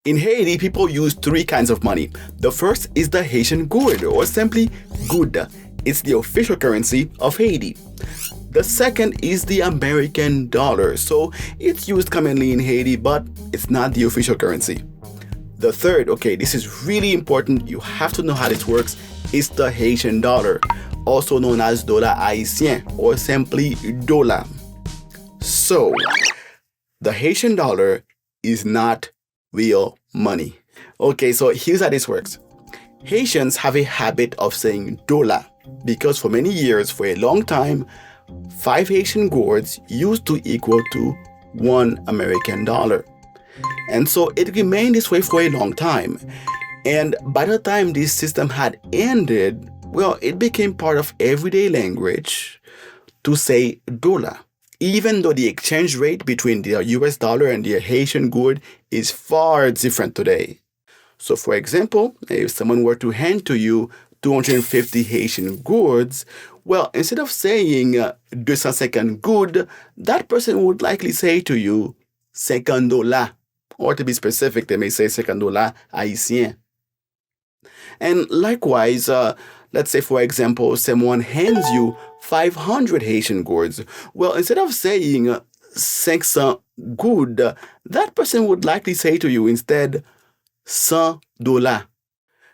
In Haiti, people use three kinds of money. The first is the Haitian Gourde, or simply Gourde. It's the official currency of Haiti. The second is the American dollar. So it's used commonly in Haiti, but it's not the official currency. The third, okay, this is really important, you have to know how this works, is the Haitian dollar, also known as Dola Haitien, or simply Dola. So, the Haitian dollar is not real money. Okay, so here's how this works. Haitians have a habit of saying Dola because for many years, for a long time, 5 Haitian gourds used to equal to 1 American dollar. And so it remained this way for a long time. And by the time this system had ended, well, it became part of everyday language to say Dola, even though the exchange rate between the US dollar and the Haitian gourde is far different today. So for example, if someone were to hand to you 250 Haitian gourds, well, instead of saying 250 gourdes, that person would likely say to you 50 dollars. Or to be specific, they may say 50 dollars haïtien. And likewise, let's say, for example, someone hands you 500 Haitian gourds. Well, instead of saying 500 gourdes, that person would likely say to you instead, 100 dollars.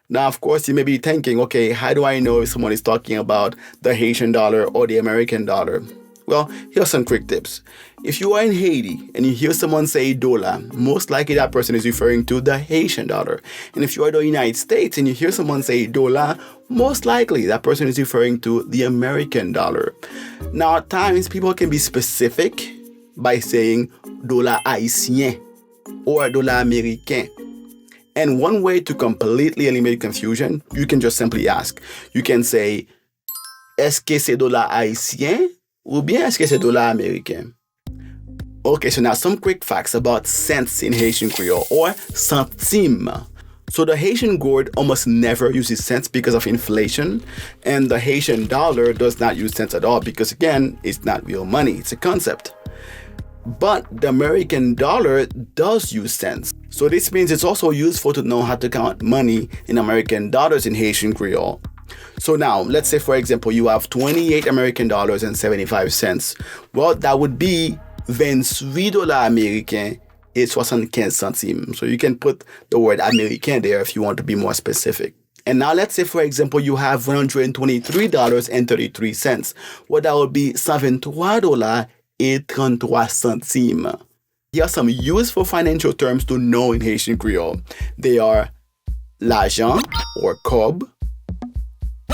Now, of course, you may be thinking, okay, how do I know if someone is talking about the Haitian dollar or the American dollar? Well, here are some quick tips. If you are in Haiti and you hear someone say Dola, most likely that person is referring to the Haitian dollar. And if you are in the United States and you hear someone say Dola, most likely that person is referring to the American dollar. Now, at times, people can be specific by saying Dola Haitien or Dola Américain. And one way to completely eliminate confusion, you can just simply ask. You can say, est-ce que c'est dollar haïtien? Ou bien est-ce que c'est dollar américain? Okay, so now some quick facts about cents in Haitian Creole, or Santim. So the Haitian gourde almost never uses cents because of inflation, and the Haitian dollar does not use cents at all because, again, it's not real money, it's a concept. But the American dollar does use cents. So this means it's also useful to know how to count money in American dollars in Haitian Creole. So now, let's say, for example, you have 28 American dollars and 75 cents. Well, that would be 28 dollars américains et 75 centimes. So you can put the word américain there if you want to be more specific. And now let's say, for example, you have $123.33. Well, that would be 73 dollars et 33 centimes. Here are some useful financial terms to know in Haitian Creole. They are l'argent, or cob,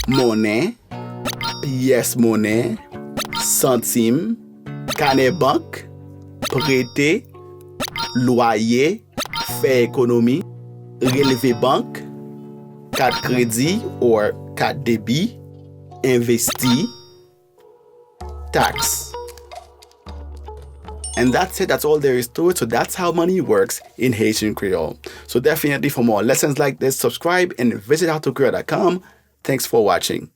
monnaie, pièce monnaie, centime, carnet banque, prêter, loyer, fait économie, relevé banque, carte crédit or carte débit, investi, tax. And that's it, that's all there is to it. So that's how money works in Haitian Creole. So definitely for more lessons like this, subscribe and visit howtocreole.com. Thanks for watching.